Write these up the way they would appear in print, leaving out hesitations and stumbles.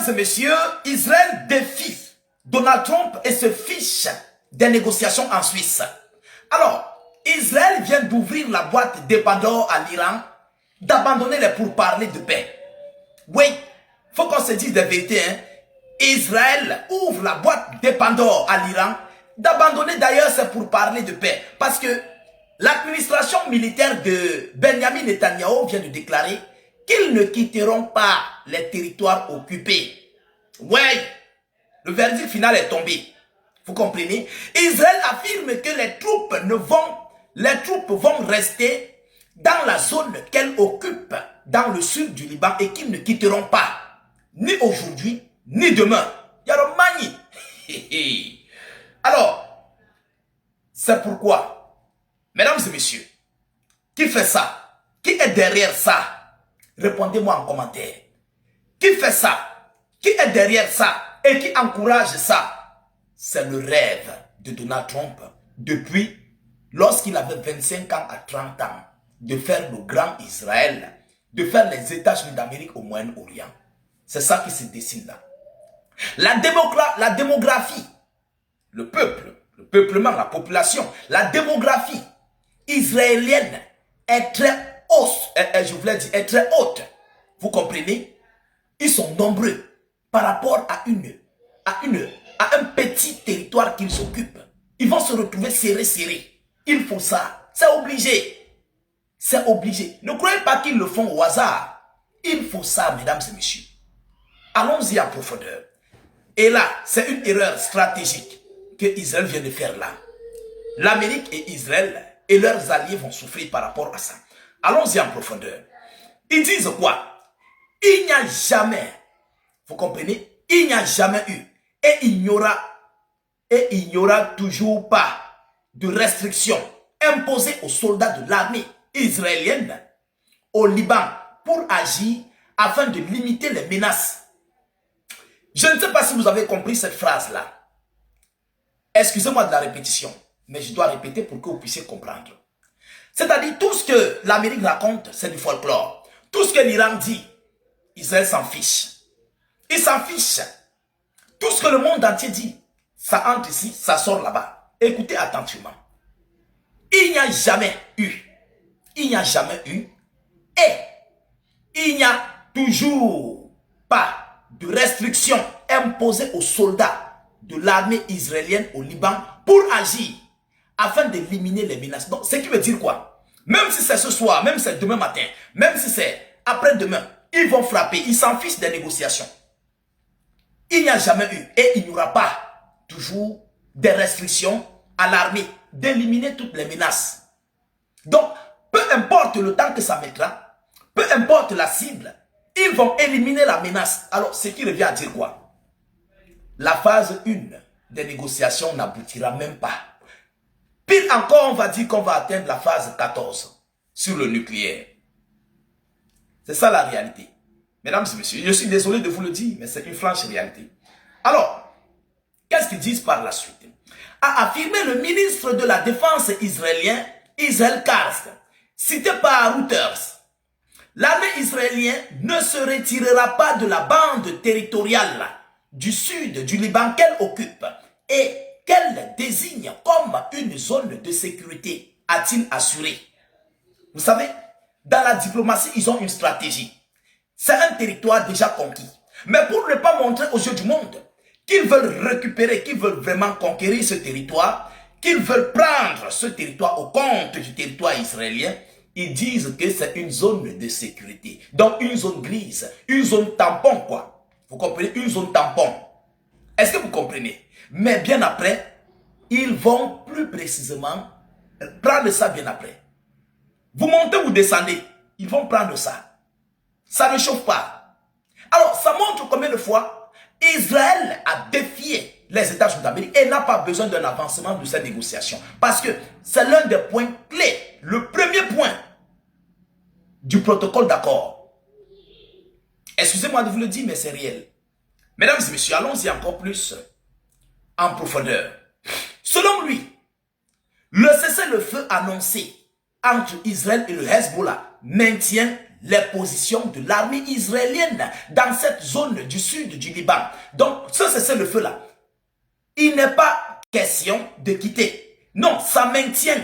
Mesdames et messieurs, Israël défie Donald Trump et se fiche des négociations en Suisse. Alors, Israël vient d'ouvrir la boîte de Pandore à l'Iran, d'abandonner les pourparlers de paix. Oui, il faut qu'on se dise des vérités. Hein. Israël ouvre la boîte de Pandore à l'Iran, d'abandonner d'ailleurs ces pourparlers de paix. Parce que l'administration militaire de Benjamin Netanyahu vient de déclarer qu'ils ne quitteront pas les territoires occupés. Oui, le verdict final est tombé. Vous comprenez? Israël affirme que les troupes vont rester dans la zone qu'elles occupent dans le sud du Liban et qu'ils ne quitteront pas, ni aujourd'hui, ni demain. Yaromani. Alors, c'est pourquoi, mesdames et messieurs, qui fait ça? Qui est derrière ça? Répondez-moi en commentaire. Qui fait ça? Qui est derrière ça? Et qui encourage ça? C'est le rêve de Donald Trump depuis lorsqu'il avait 25 ans à 30 ans de faire le grand Israël, de faire les États-Unis d'Amérique au Moyen-Orient. C'est ça qui se dessine là. La démographie, le peuple, le peuplement, la population, la démographie israélienne est très haute, je voulais dire, est très haute. Vous comprenez? Ils sont nombreux par rapport à un petit territoire qu'ils occupent. Ils vont se retrouver serrés. Il faut ça. C'est obligé. C'est obligé. Ne croyez pas qu'ils le font au hasard. Il faut ça, mesdames et messieurs. Allons-y en profondeur. Et là, c'est une erreur stratégique que Israël vient de faire là. L'Amérique et Israël et leurs alliés vont souffrir par rapport à ça. Allons-y en profondeur. Ils disent quoi? Il n'y a jamais, vous comprenez? Il n'y a jamais eu et il n'y aura toujours pas de restrictions imposées aux soldats de l'armée israélienne au Liban pour agir afin de limiter les menaces. Je ne sais pas si vous avez compris cette phrase-là. Excusez-moi de la répétition, mais je dois répéter pour que vous puissiez comprendre. C'est-à-dire, tout ce que l'Amérique raconte, c'est du folklore. Tout ce que l'Iran dit, Israël s'en fiche. Il s'en fiche. Tout ce que le monde entier dit, ça entre ici, ça sort là-bas. Écoutez attentivement. Il n'y a jamais eu, et il n'y a toujours pas de restrictions imposées aux soldats de l'armée israélienne au Liban pour agir afin d'éliminer les menaces. Donc, ce qui veut dire quoi? Même si c'est ce soir, même si c'est demain matin, même si c'est après-demain, ils vont frapper, ils s'en fichent des négociations. Il n'y a jamais eu et il n'y aura pas toujours des restrictions à l'armée d'éliminer toutes les menaces. Donc, peu importe le temps que ça mettra, peu importe la cible, ils vont éliminer la menace. Alors, ce qui revient à dire quoi? La phase 1 des négociations n'aboutira même pas. Pire encore, on va dire qu'on va atteindre la phase 14 sur le nucléaire. C'est ça la réalité. Mesdames et messieurs, je suis désolé de vous le dire, mais c'est une franche réalité. Alors, qu'est-ce qu'ils disent par la suite? A affirmé le ministre de la Défense israélien, Israel Katz, cité par Reuters. L'armée israélienne ne se retirera pas de la bande territoriale du sud du Liban qu'elle occupe et qu'elle désigne comme une zone de sécurité, a-t-il assuré. Vous savez, dans la diplomatie, ils ont une stratégie. C'est un territoire déjà conquis. Mais pour ne pas montrer aux yeux du monde qu'ils veulent récupérer, qu'ils veulent vraiment conquérir ce territoire, qu'ils veulent prendre ce territoire au compte du territoire israélien, ils disent que c'est une zone de sécurité. Donc une zone grise, une zone tampon quoi. Vous comprenez? Une zone tampon. Est-ce que vous comprenez? Mais bien après, ils vont plus précisément prendre ça bien après. Vous montez, vous descendez, ils vont prendre ça. Ça ne chauffe pas. Alors, ça montre combien de fois Israël a défié les États-Unis d'Amérique et n'a pas besoin d'un avancement de ces négociations. Parce que c'est l'un des points clés, le premier point du protocole d'accord. Excusez-moi de vous le dire, mais c'est réel. Mesdames et messieurs, allons-y encore plus en profondeur. Selon lui, le cessez-le-feu annoncé entre Israël et le Hezbollah maintient les positions de l'armée israélienne dans cette zone du sud du Liban. Donc, ce cessez-le-feu-là, il n'est pas question de quitter. Non, ça maintient,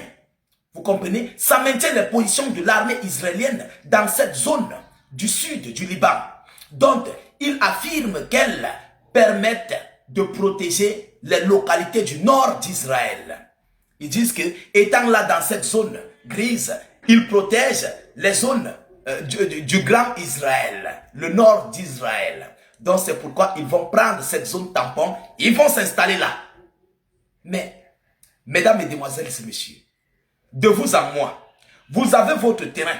vous comprenez, ça maintient les positions de l'armée israélienne dans cette zone du sud du Liban. Donc, il affirme qu'elles permettent de protéger les localités du nord d'Israël. Ils disent que, étant là dans cette zone grise, ils protègent les zones du Grand Israël, le nord d'Israël. Donc c'est pourquoi ils vont prendre cette zone tampon, ils vont s'installer là. Mais, mesdames, mesdemoiselles et messieurs, de vous à moi, vous avez votre terrain,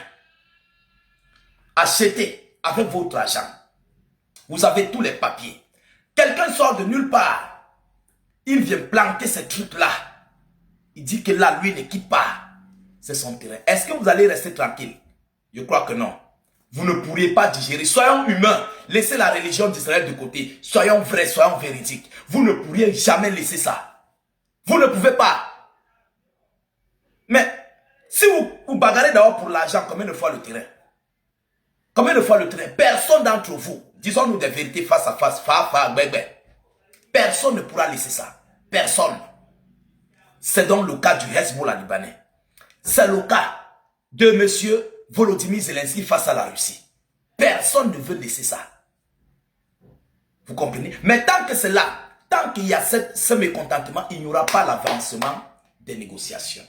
achetez avec votre argent. Vous avez tous les papiers. Quelqu'un sort de nulle part, il vient planter ces trucs-là. Il dit que là, lui ne quitte pas. C'est son terrain. Est-ce que vous allez rester tranquille? Je crois que non. Vous ne pourriez pas digérer. Soyons humains. Laissez la religion d'Israël de côté. Soyons vrais, soyons véridiques. Vous ne pourriez jamais laisser ça. Vous ne pouvez pas. Mais si vous bagarrez d'abord pour l'argent, combien de fois le terrain? Combien de fois le terrain? Personne d'entre vous, disons-nous des vérités face à face, personne ne pourra laisser ça. Personne. C'est donc le cas du Hezbollah libanais. C'est le cas de M. Volodymyr Zelensky face à la Russie. Personne ne veut laisser ça. Vous comprenez? Mais tant que c'est là, tant qu'il y a ce mécontentement, il n'y aura pas l'avancement des négociations.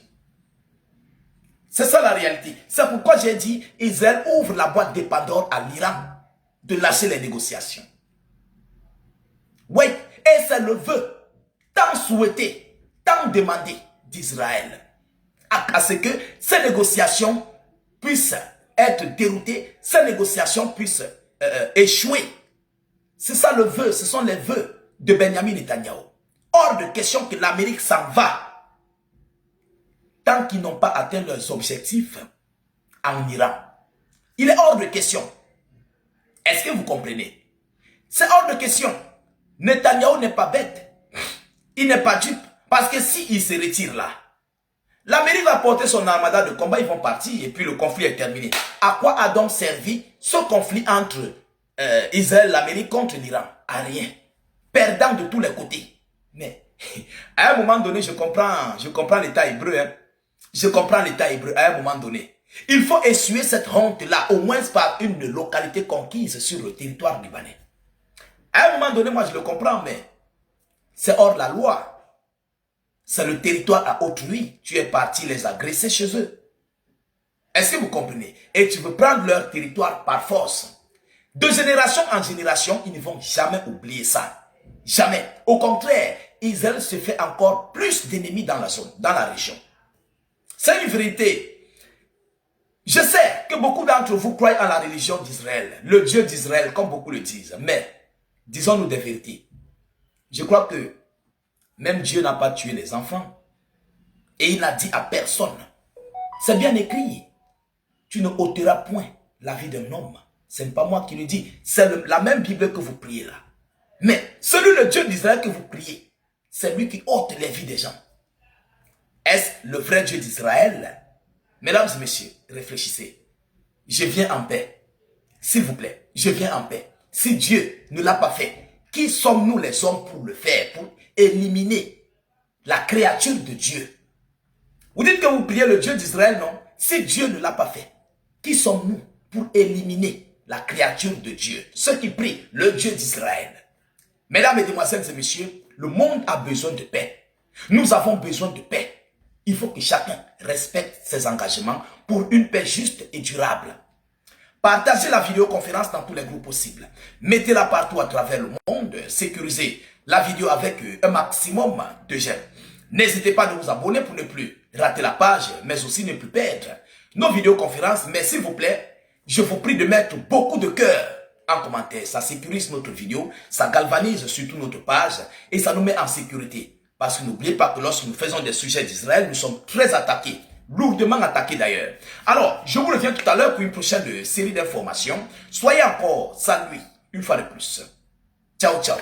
C'est ça la réalité. C'est pourquoi j'ai dit, Israël ouvre la boîte de Pandore à l'Iran de lâcher les négociations. Oui, et c'est le vœu tant souhaité, tant demandé d'Israël, à ce que ces négociations puissent être déroutées, ces négociations puissent échouer. C'est ça le vœu, ce sont les vœux de Benjamin Netanyahu. Hors de question que l'Amérique s'en va tant qu'ils n'ont pas atteint leurs objectifs en Iran. Il est hors de question. Est-ce que vous comprenez? C'est hors de question. Netanyahu n'est pas bête. Il n'est pas dupe. Parce que s'il se retire là, l'Amérique va porter son armada de combat, ils vont partir et puis le conflit est terminé. À quoi a donc servi ce conflit entre Israël et l'Amérique contre l'Iran? À rien. Perdant de tous les côtés. Mais à un moment donné, je comprends l'État hébreu. Hein. Je comprends l'État hébreu à un moment donné. Il faut essuyer cette honte-là, au moins par une localité conquise sur le territoire libanais. À un moment donné, moi je le comprends, mais c'est hors de la loi. C'est le territoire à autrui. Tu es parti les agresser chez eux. Est-ce que vous comprenez? Et tu veux prendre leur territoire par force. De génération en génération, ils ne vont jamais oublier ça. Jamais. Au contraire, Israël se fait encore plus d'ennemis dans la zone, dans la région. C'est une vérité. Je sais que beaucoup d'entre vous croient en la religion d'Israël, le Dieu d'Israël, comme beaucoup le disent. Mais, disons-nous des vérités. Je crois que même Dieu n'a pas tué les enfants. Et il n'a dit à personne. C'est bien écrit. Tu ne ôteras point la vie d'un homme. Ce n'est pas moi qui le dis. C'est la même Bible que vous priez là. Mais celui le Dieu d'Israël que vous priez, c'est lui qui ôte les vies des gens. Est-ce le vrai Dieu d'Israël? Mesdames et messieurs, réfléchissez. Je viens en paix. S'il vous plaît, je viens en paix. Si Dieu ne l'a pas fait, qui sommes-nous les hommes pour le faire, pour éliminer la créature de Dieu? Vous dites que vous priez le Dieu d'Israël, non? Si Dieu ne l'a pas fait, qui sommes-nous pour éliminer la créature de Dieu? Ceux qui prient le Dieu d'Israël. Mesdames, mesdemoiselles et messieurs, le monde a besoin de paix. Nous avons besoin de paix. Il faut que chacun respecte ses engagements pour une paix juste et durable. Partagez la vidéoconférence dans tous les groupes possibles. Mettez-la partout à travers le monde. Sécurisez la vidéo avec un maximum de j'aime. N'hésitez pas à vous abonner pour ne plus rater la page, mais aussi ne plus perdre nos vidéoconférences. Mais s'il vous plaît, je vous prie de mettre beaucoup de cœur en commentaire. Ça sécurise notre vidéo, ça galvanise surtout notre page et ça nous met en sécurité. Parce que n'oubliez pas que lorsque nous faisons des sujets d'Israël, nous sommes très attaqués. Lourdement attaqués d'ailleurs. Alors, je vous reviens tout à l'heure pour une prochaine série d'informations. Soyez encore salués une fois de plus. Ciao, ciao.